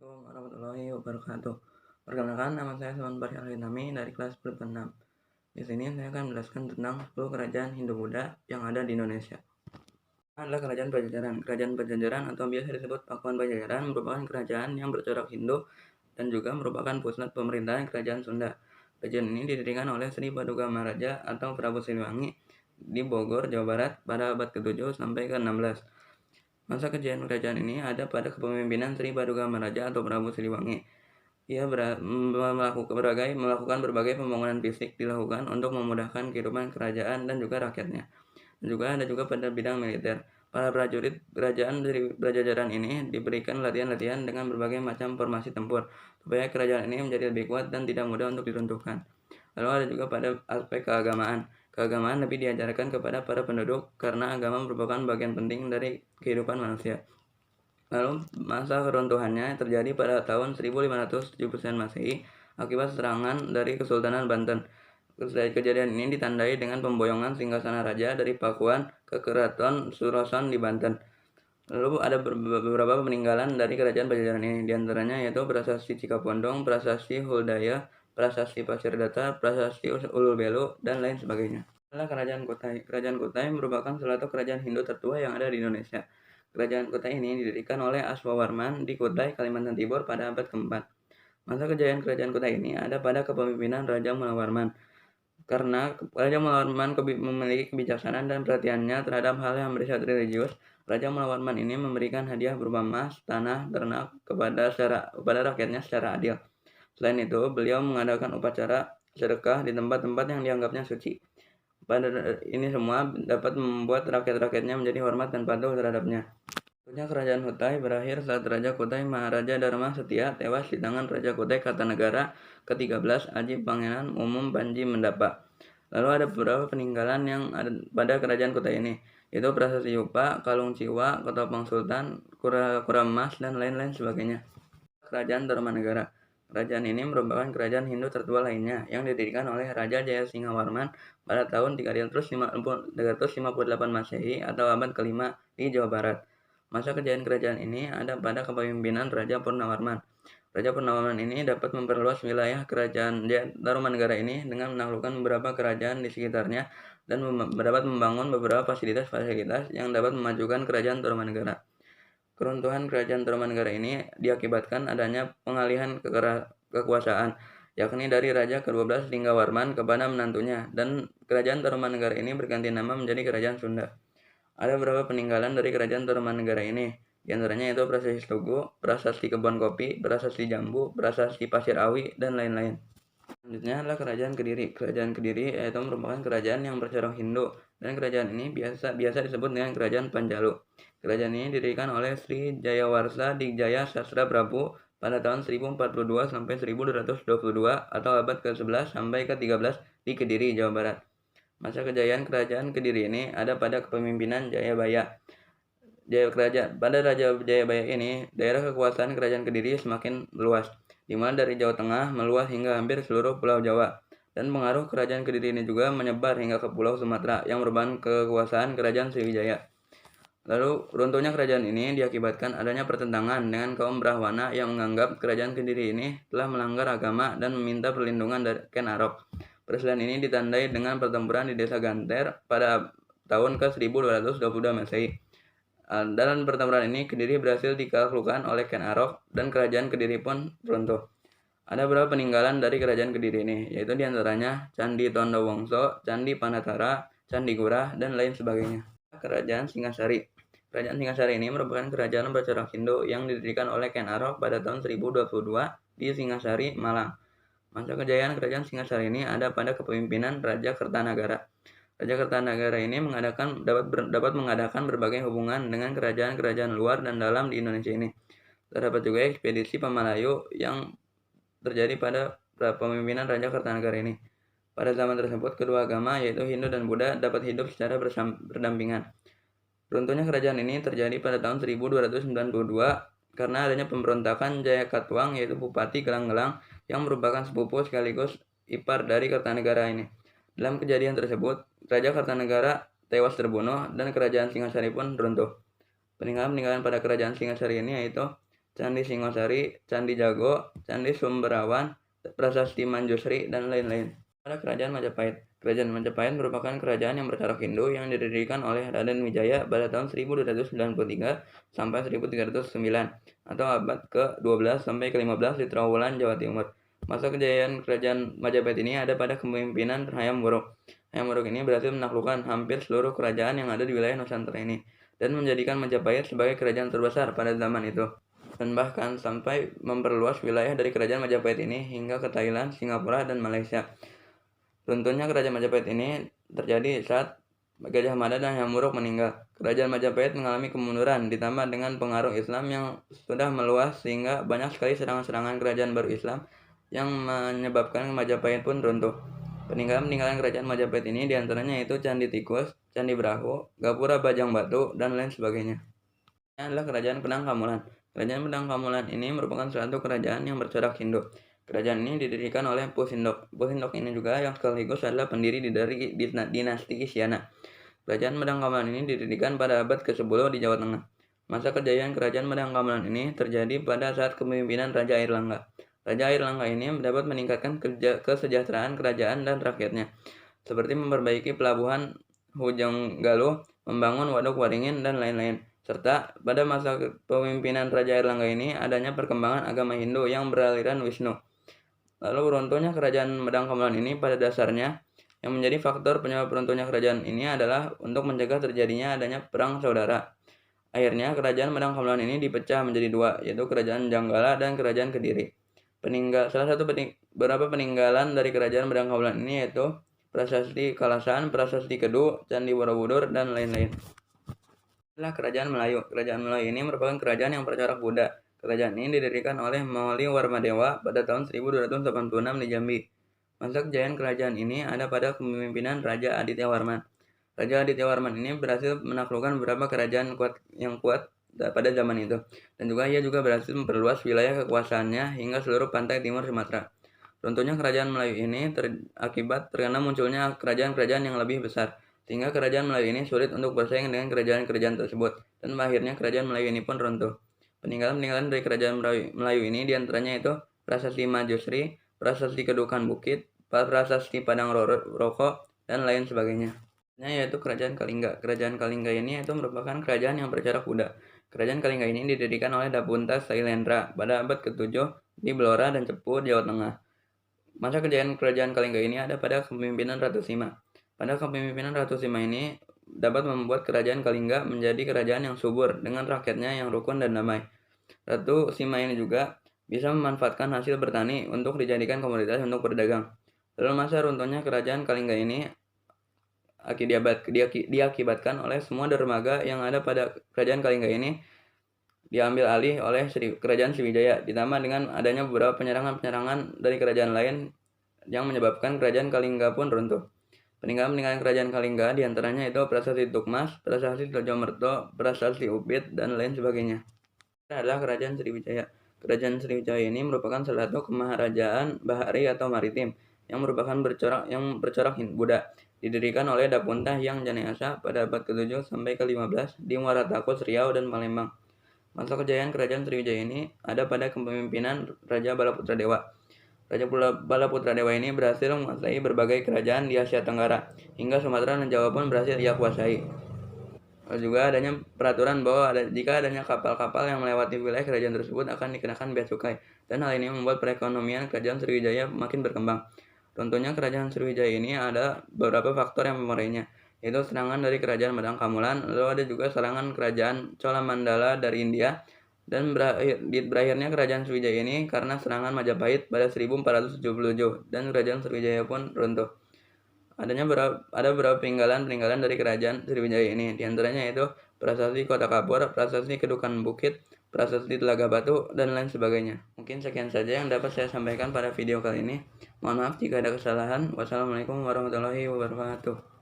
Assalamualaikum warahmatullahi wabarakatuh. Perkenalkan, nama saya Sultan Bari Al-Hinami dari kelas 6. Di sini saya akan menjelaskan tentang 10 kerajaan Hindu-Buddha yang ada di Indonesia. Adalah Kerajaan Pajajaran. Kerajaan Pajajaran atau biasa disebut Pakuan Pajajaran merupakan kerajaan yang bercorak Hindu dan juga merupakan pusat pemerintahan Kerajaan Sunda. Kerajaan ini didirikan oleh Sri Paduka Maharaja atau Prabu Siliwangi di Bogor, Jawa Barat pada abad ke-7 sampai ke-16. Masa kejayaan kerajaan ini ada pada kepemimpinan Sri Paduka Maharaja atau Prabu Siliwangi. Ia melakukan berbagai pembangunan fisik dilakukan untuk memudahkan kehidupan kerajaan dan juga rakyatnya. Dan juga ada juga pada bidang militer. Para prajurit kerajaan dari Pajajaran ini diberikan latihan-latihan dengan berbagai macam formasi tempur, supaya kerajaan ini menjadi lebih kuat dan tidak mudah untuk diruntuhkan. Lalu ada juga pada aspek keagamaan. Keagamaan lebih diajarkan kepada para penduduk karena agama merupakan bagian penting dari kehidupan manusia. Lalu masa keruntuhannya terjadi pada tahun 1579 Masehi akibat serangan dari Kesultanan Banten. Kejadian ini ditandai dengan pemboyongan singgasana raja dari Pakuan ke Keraton Suroson di Banten. Lalu ada beberapa peninggalan dari kerajaan Pajajaran ini, diantaranya yaitu Prasasti Cikapondong, Prasasti Huldaya, Prasasti Pasir Datar, Prasasti Ulul Belu, dan lain sebagainya. Adalah Kerajaan Kutai. Kerajaan Kutai merupakan salah satu kerajaan Hindu tertua yang ada di Indonesia. Kerajaan Kutai ini didirikan oleh Aswawarman di Kutai, Kalimantan Timur pada abad ke-4. Masa kejayaan kerajaan Kutai ini ada pada kepemimpinan Raja Mulawarman. Karena Raja Mulawarman memiliki kebijaksanaan dan perhatiannya terhadap hal yang bersifat religius, Raja Mulawarman ini memberikan hadiah berupa emas, tanah, ternak kepada rakyatnya secara adil. Selain itu, beliau mengadakan upacara sedekah di tempat-tempat yang dianggapnya suci. Pada ini semua dapat membuat rakyat-rakyatnya menjadi hormat dan patuh terhadapnya. Tentunya kerajaan Kutai berakhir saat Raja Kutai Maharaja Dharma Setia tewas di tangan Raja Kutai Kartanegara ke-13 Aji Pangeran Umum Panji Mendapa. Lalu ada beberapa peninggalan yang ada pada kerajaan Kutai ini, yaitu Prasasti Yupa, Kalung Ciwa, Ketopang Sultan, Kura Emas, dan lain-lain sebagainya. Kerajaan Tarumanegara. Kerajaan ini merupakan kerajaan Hindu tertua lainnya yang didirikan oleh Raja Jayasinghawarman pada tahun 358 Masehi atau abad ke-5 di Jawa Barat. Masa kejayaan kerajaan ini ada pada kepemimpinan Raja Purnawarman. Raja Purnawarman ini dapat memperluas wilayah kerajaan Tarumanegara ini dengan menaklukkan beberapa kerajaan di sekitarnya dan dapat membangun beberapa fasilitas-fasilitas yang dapat memajukan kerajaan Tarumanegara. Keruntuhan kerajaan Tarumanegara ini diakibatkan adanya pengalihan kekuasaan, yakni dari Raja ke-12 Linggawarman kepada menantunya, dan kerajaan Tarumanegara ini berganti nama menjadi Kerajaan Sunda. Ada beberapa peninggalan dari kerajaan Tarumanegara ini, di antaranya yaitu Prasasti Tugu, Prasasti Kebon Kopi, Prasasti Jambu, Prasasti Pasir Awi, dan lain-lain. Selanjutnya adalah Kerajaan Kediri. Kerajaan Kediri yaitu merupakan kerajaan yang bercorak Hindu, dan kerajaan ini biasa disebut dengan Kerajaan Panjalu. Kerajaan ini didirikan oleh Sri Jayawarsa Digjaya Sastra Prabu pada tahun 1042 sampai 1222 atau abad ke-11 sampai ke-13 di Kediri, Jawa Barat. Masa kejayaan kerajaan Kediri ini ada pada kepemimpinan Jayabaya. Pada Raja Jayabaya ini, daerah kekuasaan kerajaan Kediri semakin luas, dimana dari Jawa Tengah meluas hingga hampir seluruh Pulau Jawa, dan pengaruh kerajaan Kediri ini juga menyebar hingga ke Pulau Sumatera yang merupakan kekuasaan kerajaan Sriwijaya. Lalu runtuhnya kerajaan ini diakibatkan adanya pertentangan dengan kaum Brahwana yang menganggap kerajaan Kediri ini telah melanggar agama dan meminta perlindungan dari Ken Arok. Perselisihan ini ditandai dengan pertempuran di Desa Ganter pada tahun ke-1222 Masehi. Dalam pertempuran ini, Kediri berhasil ditaklukkan oleh Ken Arok dan kerajaan Kediri pun runtuh. Ada beberapa peninggalan dari kerajaan Kediri ini, yaitu diantaranya Candi Tondo Wongso, Candi Panatara, Candi Gurah, dan lain sebagainya. Kerajaan Singasari. Kerajaan Singasari ini merupakan kerajaan bercorak Hindu yang didirikan oleh Ken Arok pada tahun 1022 di Singasari, Malang. Masa kejayaan kerajaan Singasari ini ada pada kepemimpinan Raja Kertanagara. Raja Kertanagara ini dapat mengadakan berbagai hubungan dengan kerajaan-kerajaan luar dan dalam di Indonesia ini. Terdapat juga ekspedisi Pamalayu yang terjadi pada kepemimpinan Raja Kertanagara ini. Pada zaman tersebut, kedua agama yaitu Hindu dan Buddha dapat hidup secara berdampingan. Runtuhnya kerajaan ini terjadi pada tahun 1292 karena adanya pemberontakan Jayakatwang yaitu Bupati Gelang-Gelang yang merupakan sepupu sekaligus ipar dari Kertanegara ini. Dalam kejadian tersebut, Raja Kartanegara tewas terbunuh dan kerajaan Singasari pun runtuh. Peninggalan pada kerajaan Singasari ini yaitu Candi Singosari, Candi Jago, Candi Sumberawan, Prasasti Manjusri, dan lain-lain. Pada Kerajaan Majapahit. Kerajaan Majapahit merupakan kerajaan yang bercorak Hindu yang didirikan oleh Raden Wijaya pada tahun 1293 sampai 1309 atau abad ke-12 sampai ke-15 di Trawulan, Jawa Timur. Masa kejayaan Kerajaan Majapahit ini ada pada kepemimpinan Hayam Wuruk. Hayam Wuruk ini berhasil menaklukkan hampir seluruh kerajaan yang ada di wilayah Nusantara ini dan menjadikan Majapahit sebagai kerajaan terbesar pada zaman itu. Dan bahkan sampai memperluas wilayah dari Kerajaan Majapahit ini hingga ke Thailand, Singapura, dan Malaysia. Runtuhnya Kerajaan Majapahit ini terjadi saat Gajah Mada dan Hayam Wuruk meninggal. Kerajaan Majapahit mengalami kemunduran, ditambah dengan pengaruh Islam yang sudah meluas sehingga banyak sekali serangan-serangan kerajaan baru Islam yang menyebabkan Majapahit pun runtuh. Peninggalan Kerajaan Majapahit ini diantaranya yaitu Candi Tikus, Candi Brahu, Gapura Bajang Batu, dan lain sebagainya. Ini adalah Kerajaan Pedang Kamulan. Kerajaan Pedang Kamulan ini merupakan suatu kerajaan yang bercorak Hindu. Kerajaan ini didirikan oleh Pusindok. Pusindok ini juga yang sekaligus adalah pendiri dari dinasti Isyana. Kerajaan Pedang Kamulan ini didirikan pada abad ke-10 di Jawa Tengah. Masa kejayaan Kerajaan Pedang Kamulan ini terjadi pada saat kepemimpinan Raja Airlangga. Raja Airlangga ini dapat meningkatkan kesejahteraan kerajaan dan rakyatnya, seperti memperbaiki pelabuhan Hujung Galuh, membangun Waduk Waringin, dan lain-lain. Serta pada masa kepemimpinan Raja Airlangga ini adanya perkembangan agama Hindu yang beraliran Wisnu. Lalu runtuhnya Kerajaan Pedang Kamulan ini pada dasarnya yang menjadi faktor penyebab runtuhnya kerajaan ini adalah untuk mencegah terjadinya adanya perang saudara. Akhirnya Kerajaan Pedang Kamulan ini dipecah menjadi dua, yaitu Kerajaan Janggala dan Kerajaan Kediri. Salah satu beberapa peninggalan dari Kerajaan Pedang Kamulan ini yaitu Prasasti Kalasan, Prasasti Kedu, Candi Borobudur, dan lain-lain. Adalah Kerajaan Melayu. Kerajaan Melayu ini merupakan kerajaan yang bercorak Buddha. Kerajaan ini didirikan oleh Mauli Warmadewa pada tahun 1286 di Jambi. Masa kejayaan kerajaan ini ada pada kepemimpinan Raja Aditya Warman. Raja Aditya Warman ini berhasil menaklukkan beberapa kerajaan yang kuat pada zaman itu. Dan ia juga berhasil memperluas wilayah kekuasaannya hingga seluruh pantai timur Sumatera. Runtuhnya kerajaan Melayu ini akibat karena munculnya kerajaan-kerajaan yang lebih besar, sehingga kerajaan Melayu ini sulit untuk bersaing dengan kerajaan-kerajaan tersebut, dan akhirnya kerajaan Melayu ini pun runtuh. Peninggalan-peninggalan dari kerajaan Melayu ini diantaranya itu Prasasti Majusri, Prasasti Kedukan Bukit, Prasasti Padang Roko, dan lain sebagainya. Yaitu Kerajaan Kalingga. Kerajaan Kalingga ini itu merupakan kerajaan yang bercorak Buddha. Kerajaan Kalingga ini didirikan oleh Dapunta Sailendra pada abad ke-7 di Blora dan Cepu, Jawa Tengah. Masa kejayaan Kerajaan Kalingga ini ada pada kepemimpinan Ratu Sima. Pada kepemimpinan Ratu Sima ini dapat membuat Kerajaan Kalingga menjadi kerajaan yang subur dengan rakyatnya yang rukun dan damai. Ratu Sima ini juga bisa memanfaatkan hasil bertani untuk dijadikan komoditas untuk berdagang. Lalu masa runtuhnya Kerajaan Kalingga ini diakibatkan oleh semua dermaga yang ada pada Kerajaan Kalingga ini diambil alih oleh Kerajaan Sriwijaya, ditambah dengan adanya beberapa penyerangan-penyerangan dari kerajaan lain yang menyebabkan Kerajaan Kalingga pun runtuh. Peninggalan Kerajaan Kalingga diantaranya itu Prasasti Tukmas, Prasasti Tojomerto, Prasasti Upit, dan lain sebagainya. Adalah Kerajaan Sriwijaya. Kerajaan Sriwijaya ini merupakan salah satu kemaharajaan bahari atau maritim yang merupakan bercorak Buddha. Didirikan oleh Dapunta Hyang Janeasa pada abad ke-7 sampai ke-15 di Muara Takus, Riau, dan Palembang. Masa kejayaan Kerajaan Sriwijaya ini ada pada kepemimpinan Raja Balaputra Dewa. Raja Balaputra Dewa ini berhasil menguasai berbagai kerajaan di Asia Tenggara, hingga Sumatera dan Jawa pun berhasil ia kuasai. Juga adanya peraturan bahwa jika adanya kapal-kapal yang melewati wilayah kerajaan tersebut akan dikenakan bea cukai, dan hal ini membuat perekonomian Kerajaan Sriwijaya makin berkembang. Contohnya Kerajaan Sriwijaya ini ada beberapa faktor yang mempengaruhinya, yaitu serangan dari Kerajaan Pedang Kamulan, lalu ada juga serangan Kerajaan Cholamandala dari India, dan berakhirnya Kerajaan Sriwijaya ini karena serangan Majapahit pada 1477, dan Kerajaan Sriwijaya pun runtuh. Ada beberapa peninggalan dari Kerajaan Sriwijaya ini, diantaranya itu Prasasti Kota Kapur, Prasasti Kedukan Bukit, Prasasti Telaga Batu, dan lain sebagainya. Mungkin sekian saja yang dapat saya sampaikan pada video kali ini. Mohon maaf jika ada kesalahan. Wassalamualaikum warahmatullahi wabarakatuh.